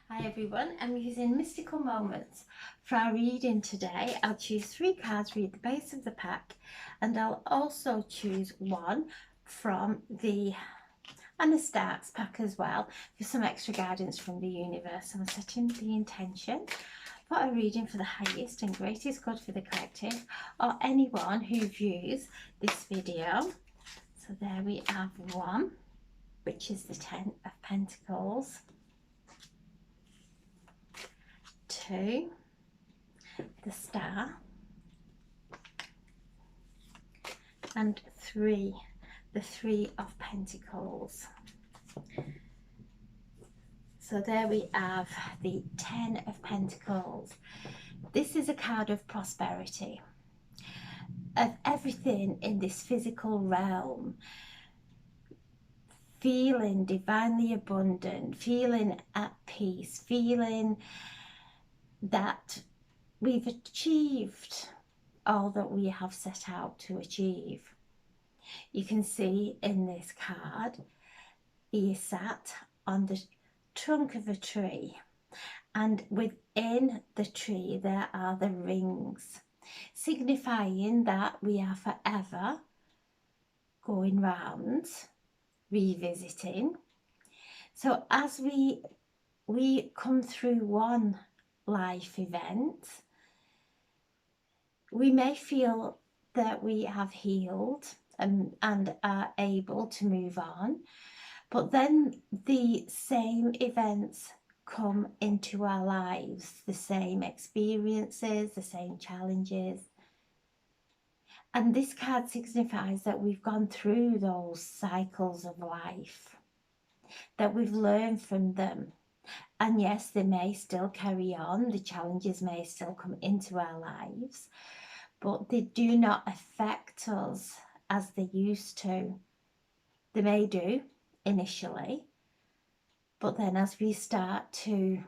Hi everyone, I'm using Mystical Moments for our reading today. I'll choose 3 cards, read the base of the pack, and I'll also choose one from the Anna Starks pack as well for some extra guidance from the universe. I'm setting the intention for a reading for the highest and greatest good for the collective or anyone who views this video. So there we have one, which is the 10 of Pentacles. 2, the Star, and 3, the 3 of Pentacles. So there we have the 10 of Pentacles. This is a card of prosperity, of everything in this physical realm, feeling divinely abundant, feeling at peace, feeling that we've achieved all that we have set out to achieve. You can see in this card, he is sat on the trunk of a tree, and within the tree there are the rings, signifying that we are forever going round, revisiting. So as we come through one life event, we may feel that we have healed and are able to move on, but then the same events come into our lives, the same experiences, the same challenges. And this card signifies that we've gone through those cycles of life, that we've learned from them. And yes, they may still carry on, the challenges may still come into our lives, but they do not affect us as they used to. They may do initially, but then as we start to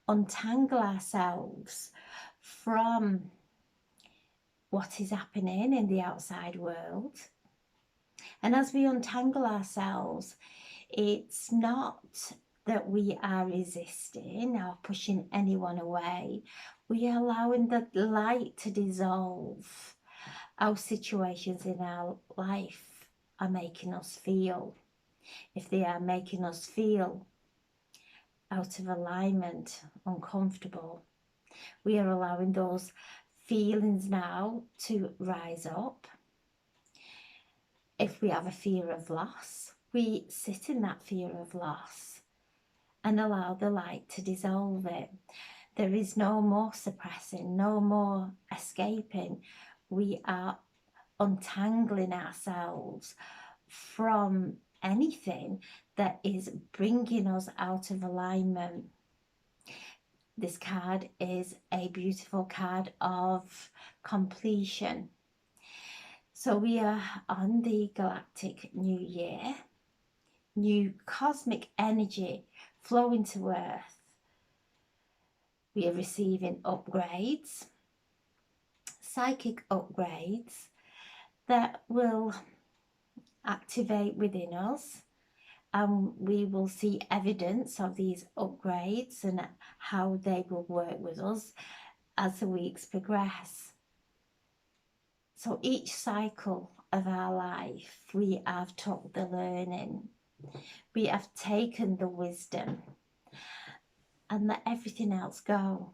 untangle ourselves from what is happening in the outside world, and as we untangle ourselves, it's not that we are resisting or pushing anyone away. We are allowing the light to dissolve how situations in our life are making us feel. If they are making us feel out of alignment, uncomfortable, we are allowing those feelings now to rise up. If we have a fear of loss, we sit in that fear of loss and allow the light to dissolve it. There is no more suppressing, no more escaping. We are untangling ourselves from anything that is bringing us out of alignment. This card is a beautiful card of completion. So we are on the Galactic New Year, new cosmic energy flowing to Earth. We are receiving upgrades, psychic upgrades that will activate within us, and we will see evidence of these upgrades and how they will work with us as the weeks progress. So each cycle of our life, we have took the learning, we have taken the wisdom, and let everything else go.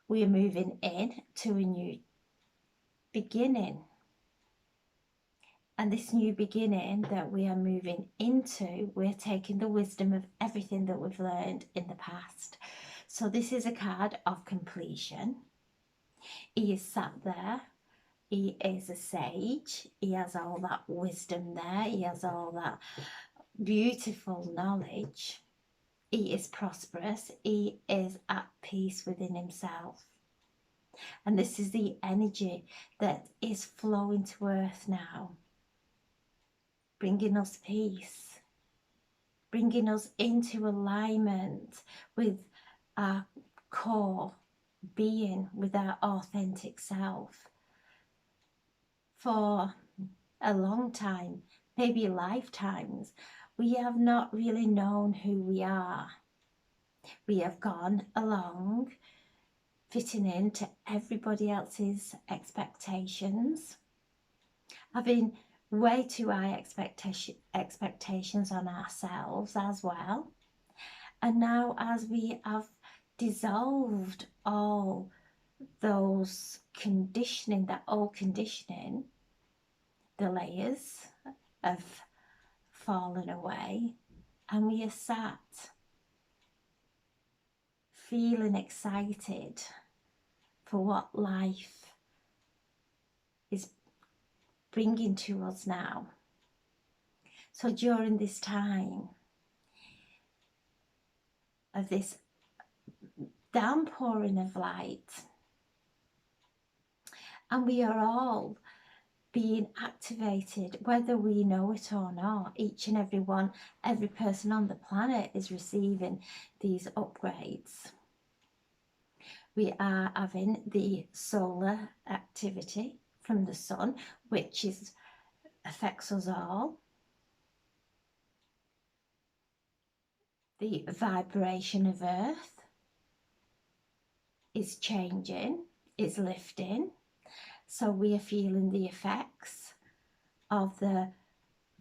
We are moving in to a new beginning. And this new beginning that we are moving into, we're taking the wisdom of everything that we've learned in the past. So this is a card of completion. He is sat there. He is a sage. He has all that wisdom there. He has all that beautiful knowledge. He is prosperous. He is at peace within himself. And this is the energy that is flowing to Earth now, bringing us peace, bringing us into alignment with our core being, with our authentic self. For a long time, maybe lifetimes, we have not really known who we are. We have gone along fitting into everybody else's expectations, having way too high expectations on ourselves as well. And now, as we have dissolved all those conditioning, that old conditioning, the layers have fallen away, and we are sat feeling excited for what life is bringing to us now. So during this time of this downpouring of light, and we are all being activated, whether we know it or not. Each and every one, every person on the planet is receiving these upgrades. We are having the solar activity from the sun, which affects us all. The vibration of Earth is changing, is lifting. So we are feeling the effects of the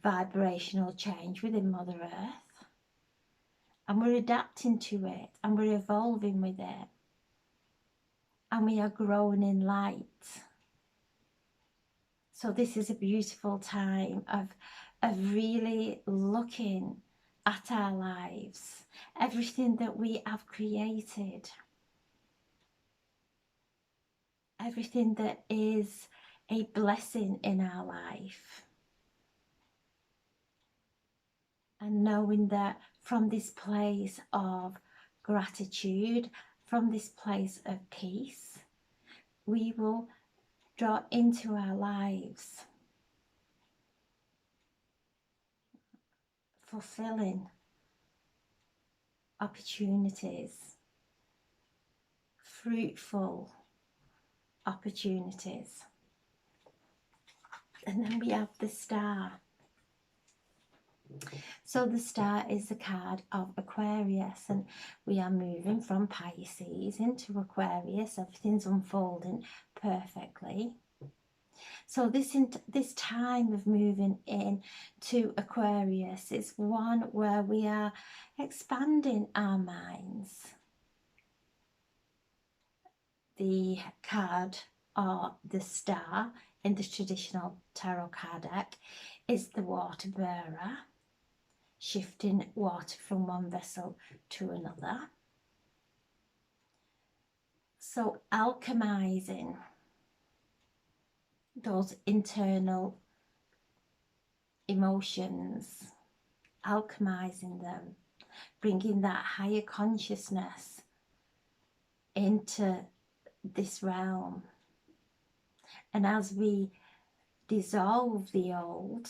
vibrational change within Mother Earth. And we're adapting to it, and we're evolving with it. And we are growing in light. So this is a beautiful time of really looking at our lives, everything that we have created, everything that is a blessing in our life. And knowing that from this place of gratitude, from this place of peace, we will draw into our lives fulfilling opportunities, fruitful opportunities. And then we have the Star. So the Star is the card of Aquarius, and we are moving from Pisces into Aquarius. Everything's unfolding perfectly. So this time of moving in to Aquarius is one where we are expanding our minds. The card, or the Star in the traditional tarot card deck, is the water bearer, shifting water from one vessel to another. So alchemizing those internal emotions, alchemizing them, bringing that higher consciousness into this realm. And as we dissolve the old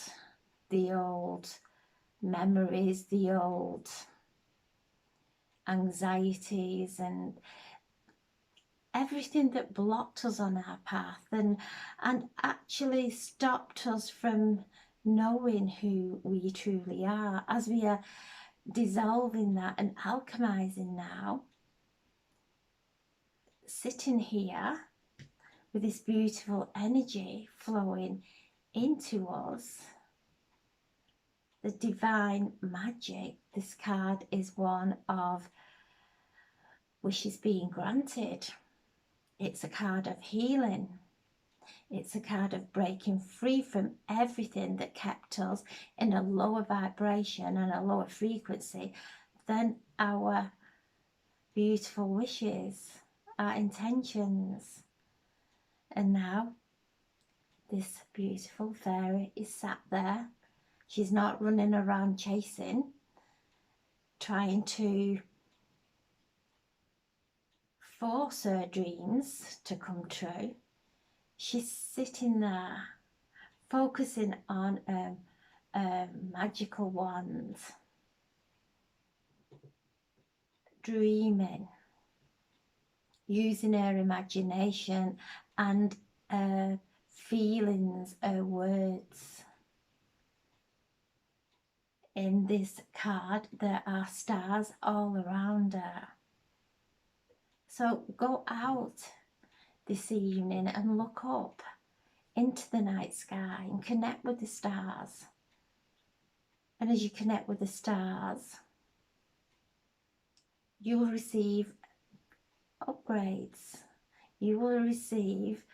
memories, the old anxieties, and everything that blocked us on our path, and actually stopped us from knowing who we truly are, as we are dissolving that and alchemizing now, sitting here with this beautiful energy flowing into us, the divine magic. This card is one of wishes being granted. It's a card of healing. It's a card of breaking free from everything that kept us in a lower vibration and a lower frequency than our beautiful wishes, our intentions. And now this beautiful fairy is sat there. She's not running around chasing, trying to force her dreams to come true. She's sitting there, focusing on a magical wand, dreaming, using her imagination and feelings, her words, in this card, there are stars all around her. So go out this evening and look up into the night sky and connect with the stars. And as you connect with the stars, you will receive upgrades. You will receive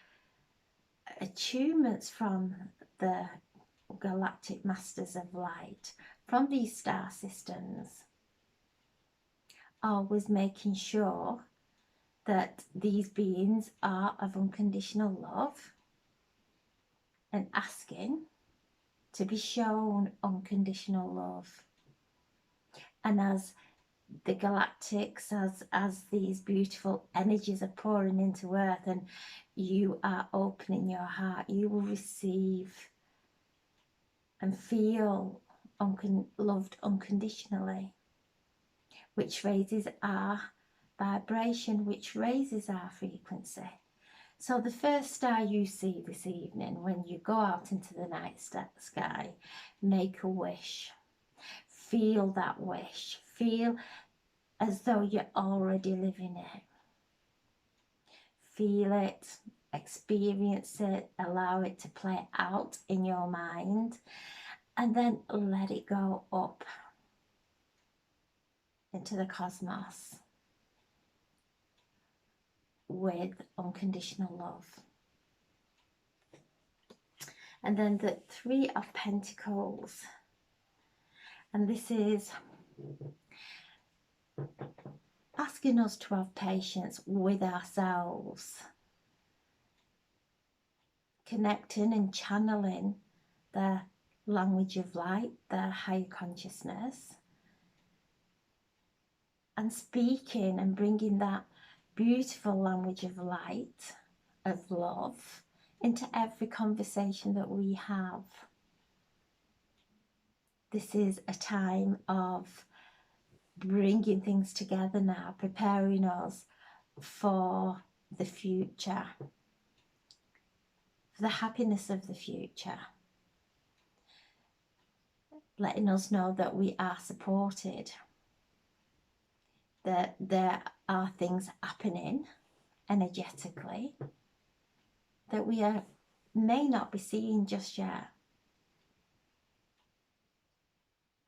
attunements from the galactic masters of light, from these star systems, always making sure that these beings are of unconditional love and asking to be shown unconditional love. And as the galactics, as these beautiful energies are pouring into earth and you are opening your heart, you will receive and feel loved unconditionally, which raises our vibration, which raises our frequency. So the first star you see this evening, when you go out into the night sky, make a wish. Feel that wish. Feel as though you're already living it. Feel it, experience it, allow it to play out in your mind, and then let it go up into the cosmos with unconditional love. And then the Three of Pentacles, and this is asking us to have patience with ourselves, connecting and channeling the language of light, the higher consciousness, and speaking and bringing that beautiful language of light, of love, into every conversation that we have. This is a time of bringing things together now, preparing us for the future, for the happiness of the future, letting us know that we are supported, that there are things happening energetically that we may not be seeing just yet.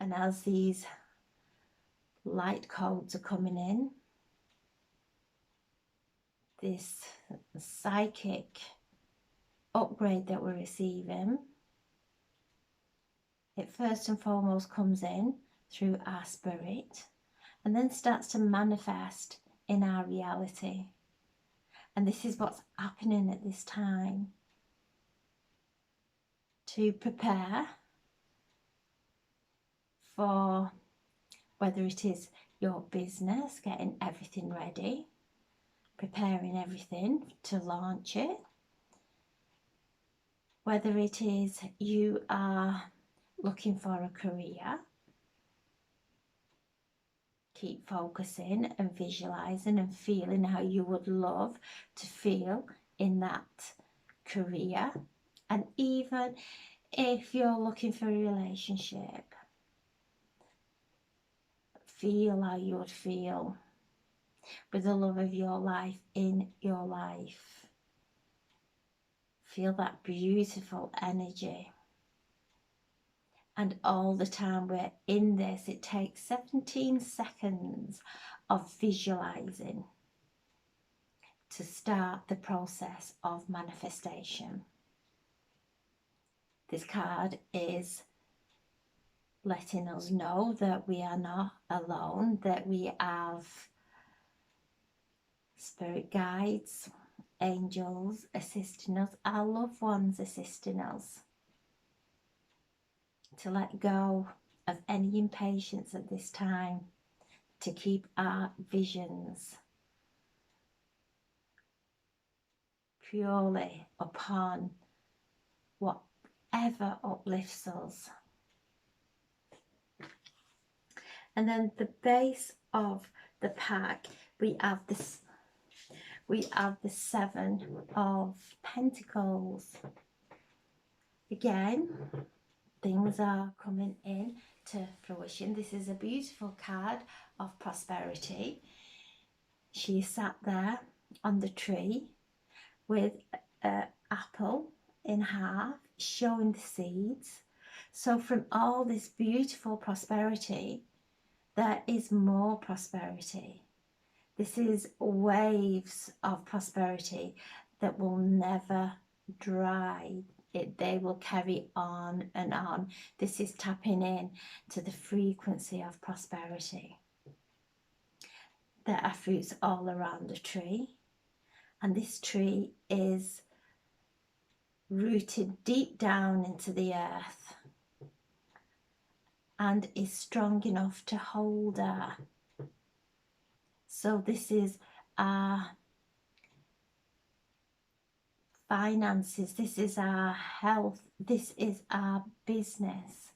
And as these light codes are coming in, this psychic upgrade that we're receiving, it first and foremost comes in through our spirit and then starts to manifest in our reality. And this is what's happening at this time, to prepare for whether it is your business, getting everything ready, preparing everything to launch it, whether it is you are looking for a career, keep focusing and visualizing and feeling how you would love to feel in that career. And even if you're looking for a relationship, feel how you would feel with the love of your life in your life. Feel that beautiful energy. And all the time we're in this, it takes 17 seconds of visualizing to start the process of manifestation. This card is letting us know that we are not alone, that we have spirit guides, angels assisting us, our loved ones assisting us, to let go of any impatience at this time, to keep our visions purely upon whatever uplifts us. And then the base of the pack, we have the Seven of Pentacles. Again, things are coming in to fruition. This is a beautiful card of prosperity. She sat there on the tree with an apple in half, showing the seeds. So from all this beautiful prosperity, there is more prosperity. This is waves of prosperity that will never dry. They will carry on and on. This is tapping in to the frequency of prosperity. There are fruits all around the tree, and this tree is rooted deep down into the earth and is strong enough to hold her. So this is our finances, this is our health, this is our business,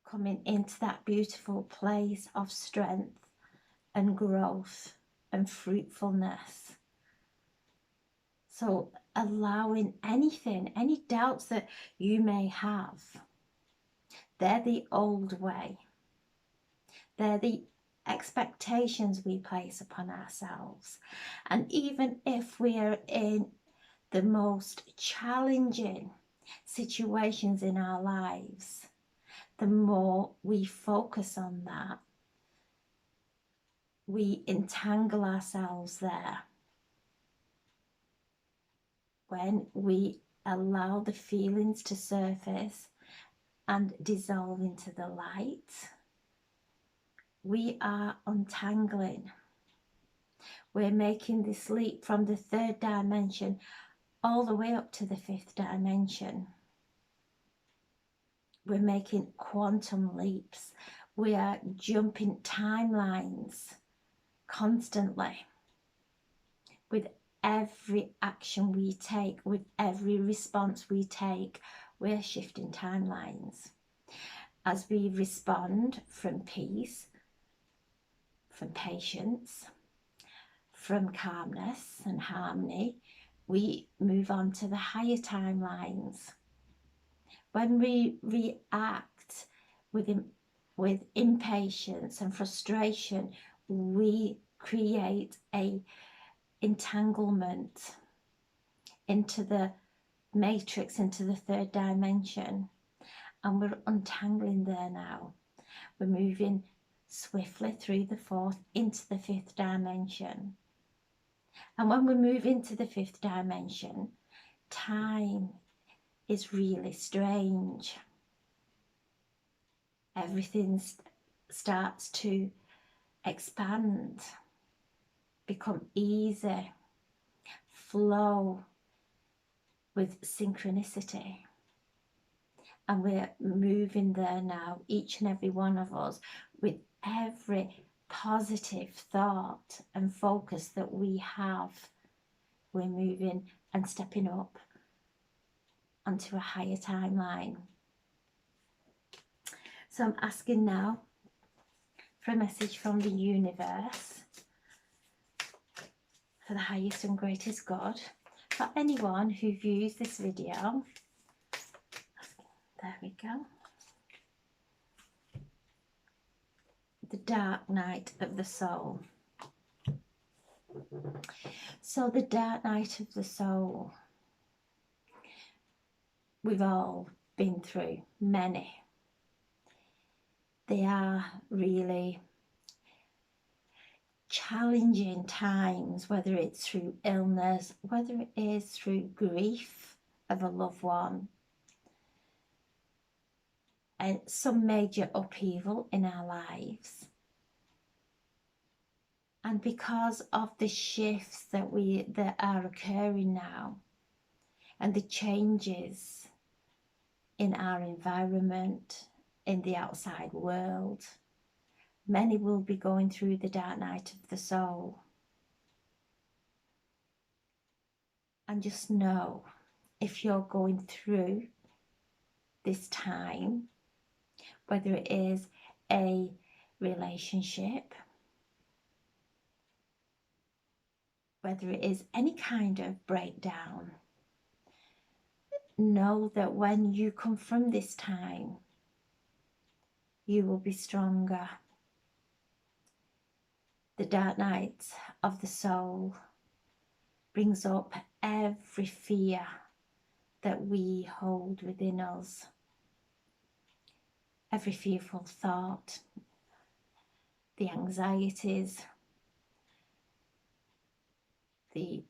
coming into that beautiful place of strength and growth and fruitfulness. So allowing anything, any doubts that you may have, they're the old way. They're the expectations we place upon ourselves. And even if we are in the most challenging situations in our lives, the more we focus on that, we entangle ourselves there. When we allow the feelings to surface and dissolve into the light, we are untangling. We're making this leap from the third dimension all the way up to the fifth dimension. We're making quantum leaps. We are jumping timelines constantly. With every action we take, with every response we take, we're shifting timelines. As we respond from peace, from patience, from calmness and harmony, we move on to the higher timelines. When we react with impatience and frustration, we create a entanglement into the matrix, into the third dimension, and we're untangling there now. We're moving swiftly through the fourth into the fifth dimension. And when we move into the fifth dimension, time is really strange. Everything starts to expand, become easy, flow with synchronicity. And we're moving there now, each and every one of us, with every positive thought and focus that we have. We're moving and stepping up onto a higher timeline. So I'm asking now for a message from the universe, for the highest and greatest God, for anyone who views this video. There we go. The dark night of the soul. So the dark night of the soul, we've all been through many. They are really challenging times, whether it's through illness, whether it is through grief of a loved one, and some major upheaval in our lives. And because of the shifts that are occurring now, and the changes in our environment, in the outside world, many will be going through the dark night of the soul. And just know, if you're going through this time, whether it is a relationship, whether it is any kind of breakdown, know that when you come from this time, you will be stronger. The dark night of the soul brings up every fear that we hold within us, every fearful thought, the anxieties, the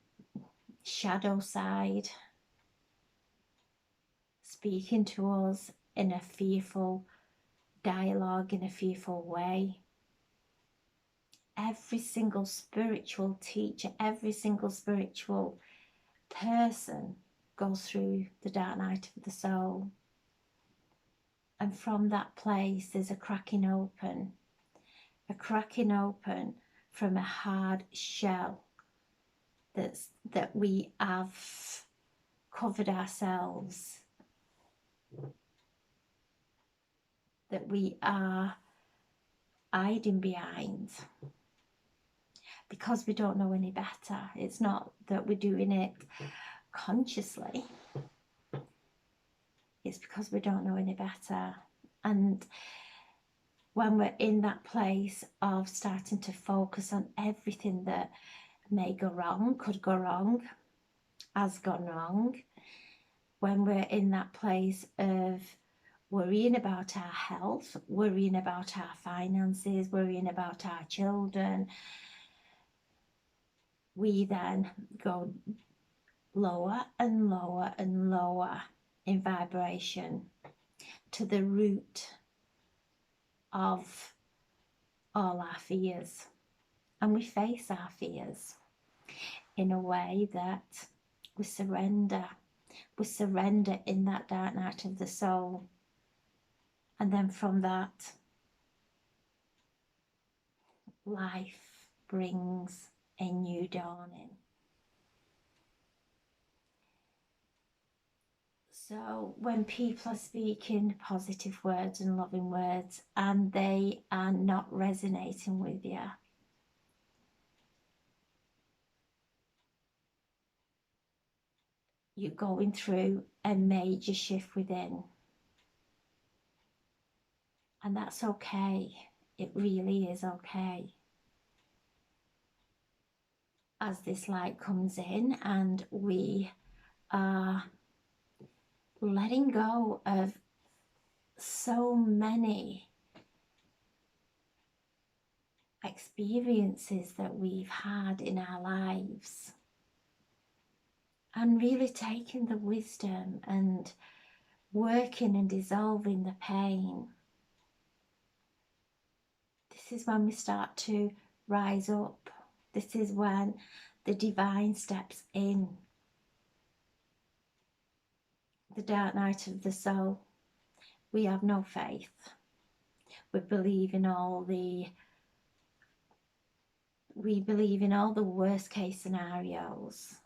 shadow side, speaking to us in a fearful dialogue, in a fearful way. Every single spiritual teacher, every single spiritual person goes through the dark night of the soul. And from that place, there's a cracking open from a hard shell that we have covered ourselves, that we are hiding behind because we don't know any better. It's not that we're doing it consciously, it's because we don't know any better. And when we're in that place of starting to focus on everything that may go wrong, could go wrong, has gone wrong, when we're in that place of worrying about our health, worrying about our finances, worrying about our children, we then go lower and lower and lower in vibration to the root of all our fears. And we face our fears in a way that we surrender. We surrender in that dark night of the soul. And then from that, life brings a new dawning. So when people are speaking positive words and loving words and they are not resonating with you, you're going through a major shift within. And that's okay. It really is okay. As this light comes in and we are letting go of so many experiences that we've had in our lives, and really taking the wisdom and working and dissolving the pain. This is when we start to rise up. This is when the divine steps in. The dark night of the soul, we have no faith. We believe in all the worst case scenarios.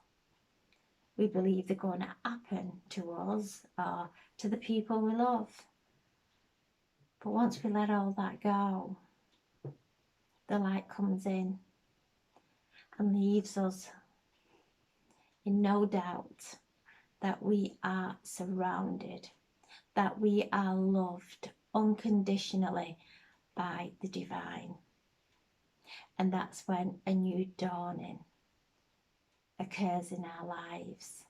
We believe they're going to happen to us or to the people we love. But once we let all that go, the light comes in and leaves us in no doubt that we are surrounded, that we are loved unconditionally by the divine. And that's when a new dawning occurs in our lives.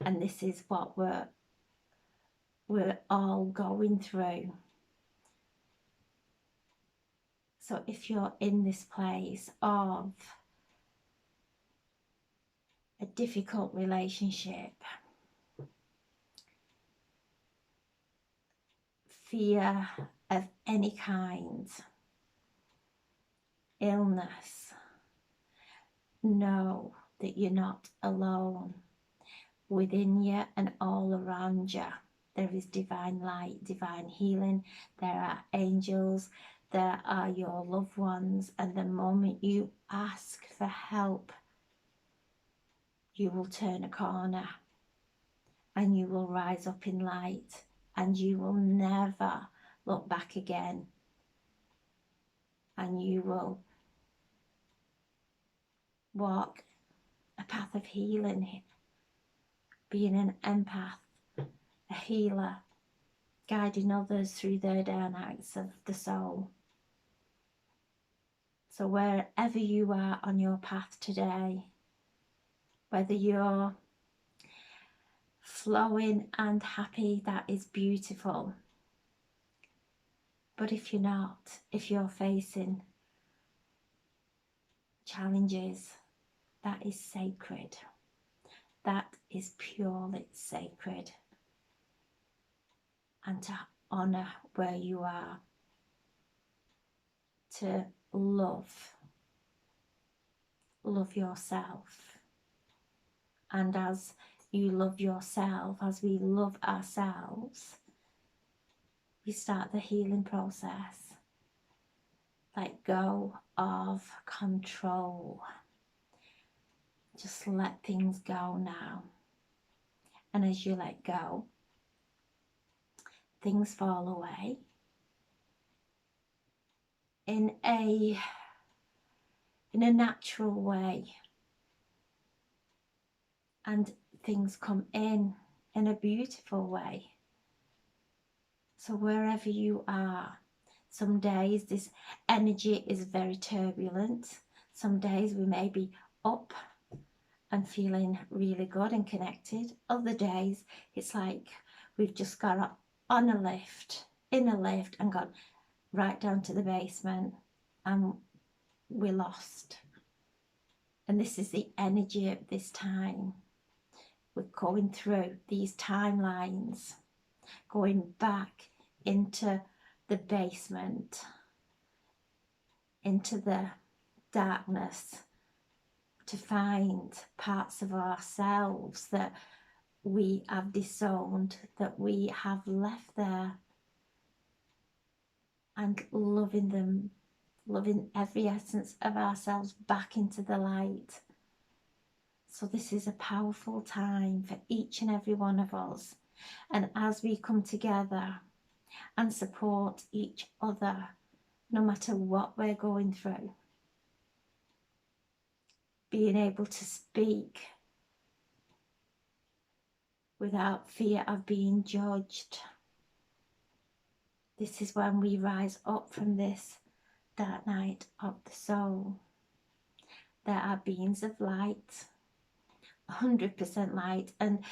And this is what we're all going through. So if you're in this place of a difficult relationship, fear of any kind, illness, know that you're not alone. Within you and all around you, there is divine light, divine healing. There are angels, there are your loved ones, and the moment you ask for help, you will turn a corner and you will rise up in light, and you will never look back again, and you will walk a path of healing being an empath, a healer, guiding others through their dark nights of the soul. So wherever you are on your path today, whether you're flowing and happy, that is beautiful. But if you're not, if you're facing challenges, that is sacred. That is purely sacred. And to honour where you are, to love yourself. And as you love yourself, as we love ourselves, we start the healing process. Let go of control. Just let things go now. And as you let go, things fall away in a natural way. And things come in a beautiful way. So wherever you are, some days this energy is very turbulent. Some days we may be up and feeling really good and connected. Other days it's like we've just got up on a lift, in a lift, and gone right down to the basement and we're lost. And this is the energy of this time. We're going through these timelines, going back into the basement, into the darkness, to find parts of ourselves that we have disowned, that we have left there, and loving them, loving every essence of ourselves back into the light. So this is a powerful time for each and every one of us. And as we come together and support each other, no matter what we're going through, being able to speak without fear of being judged. This is when we rise up from this dark night of the soul. There are beings of light, 100% light, and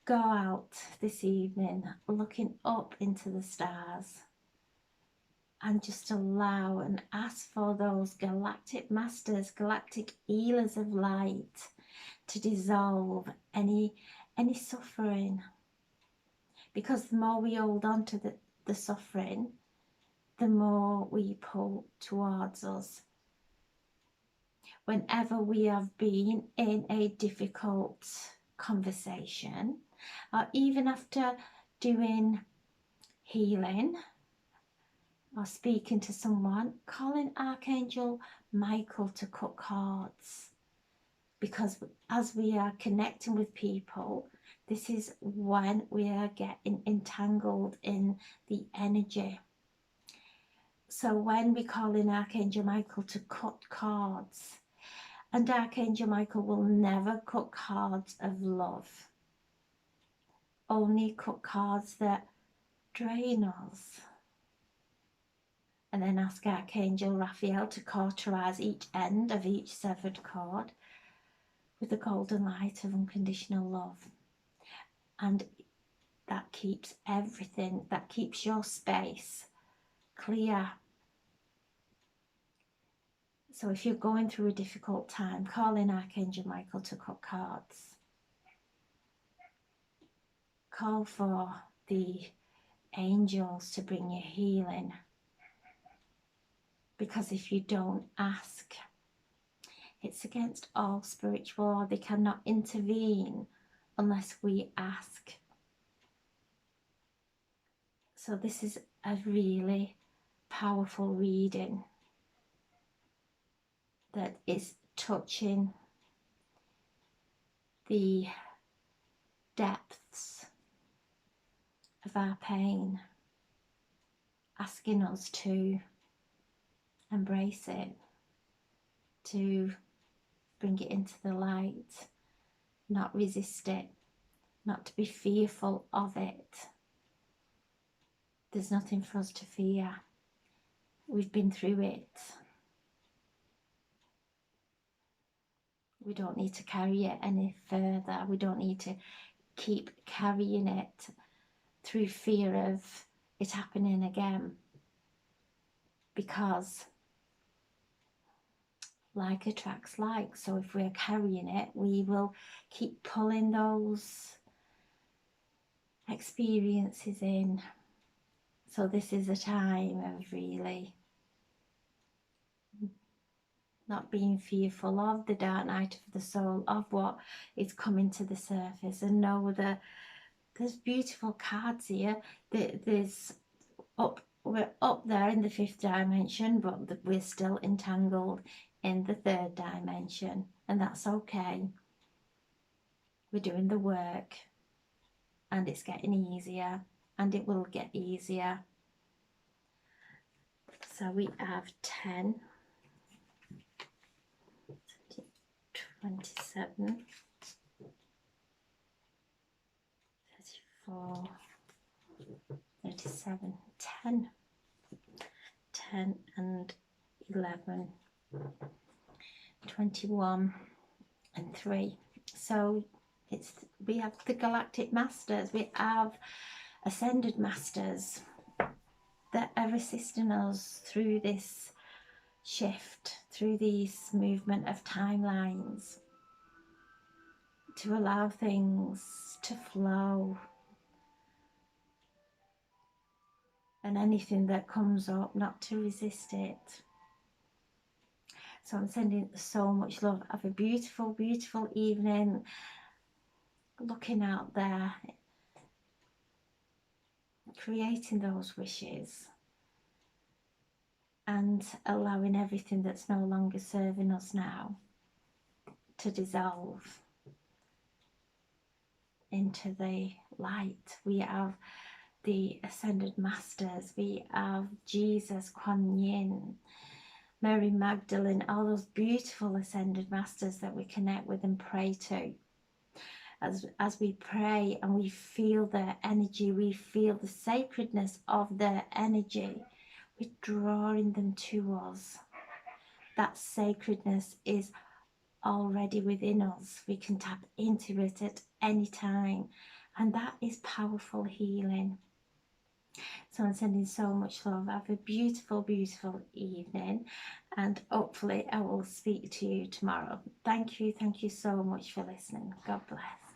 go out this evening looking up into the stars and just allow and ask for those galactic masters, galactic healers of light to dissolve any suffering. Because the more we hold on to the suffering, the more we pull towards us. Whenever we have been in a difficult conversation, or even after doing healing or speaking to someone, calling Archangel Michael to cut cards. Because as we are connecting with people, this is when we are getting entangled in the energy. So when we call in Archangel Michael to cut cards, and Archangel Michael will never cut cards of love, only cut cards that drain us. And then ask Archangel Raphael to cauterize each end of each severed cord with the golden light of unconditional love. And that keeps everything, that keeps your space clear. So if you're going through a difficult time, call in Archangel Michael to cut cards. Call for the angels to bring you healing. Because if you don't ask, it's against all spiritual law. They cannot intervene unless we ask. So this is a really powerful reading that is touching the depths of our pain, asking us to embrace it, to bring it into the light, not resist it, not to be fearful of it. There's nothing for us to fear. We've been through it. We don't need to carry it any further. We don't need to keep carrying it through fear of it happening again. Because like attracts like. So if we're carrying it, we will keep pulling those experiences in. So this is a time of really not being fearful of the dark night of the soul, of what is coming to the surface, and know that there's beautiful cards here. We're up there in the 5th dimension, but we're still entangled in the 3rd dimension, and that's okay. We're doing the work, and it's getting easier, and it will get easier. So we have 10, 27, 34, 37, 10, 10 and 11, 21 and 3. So we have the Galactic Masters, we have Ascended Masters that are assisting us through this shift, through this movement of timelines, to allow things to flow, and anything that comes up, not to resist it. So I'm sending so much love. Have a beautiful, beautiful evening, looking out there, creating those wishes, and allowing everything that's no longer serving us now to dissolve into the light. We have the Ascended Masters, we have Jesus, Kuan Yin, Mary Magdalene, all those beautiful Ascended Masters that we connect with and pray to. As we pray and we feel their energy, we feel the sacredness of their energy, we're drawing them to us. That sacredness is already within us. We can tap into it at any time, and that is powerful healing. So I'm sending so much love. Have a beautiful, beautiful evening, and hopefully I will speak to you tomorrow. Thank you so much for listening. God bless.